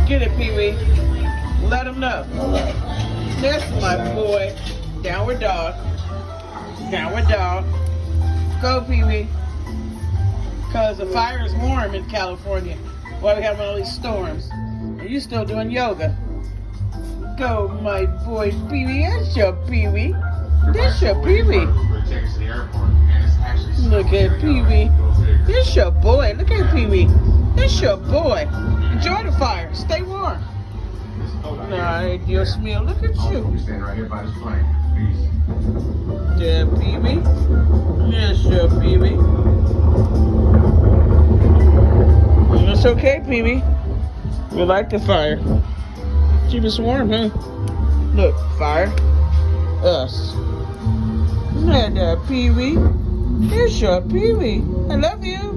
Get it, Pee-wee. Let him know. That's my boy. Downward dog. Downward dog. Go, Pee-wee. Because the fire is warm in California. Why we having all these storms. And you still doing yoga. Go, my boy, Pee-wee. That's your Pee-wee. That's your Pee-wee. Look at Pee-wee. That's your boy. Look at Pee-wee. That's your boy. Enjoy the fire. Stay warm. Ay, Dios mío. Look at you. Yeah, Pee-wee. That's your Pee-wee. It's okay, Pee-wee. We like the fire. Keep us warm, huh? Look, fire. Us. Not that Pee-wee. Here's your Pee-wee. I love you.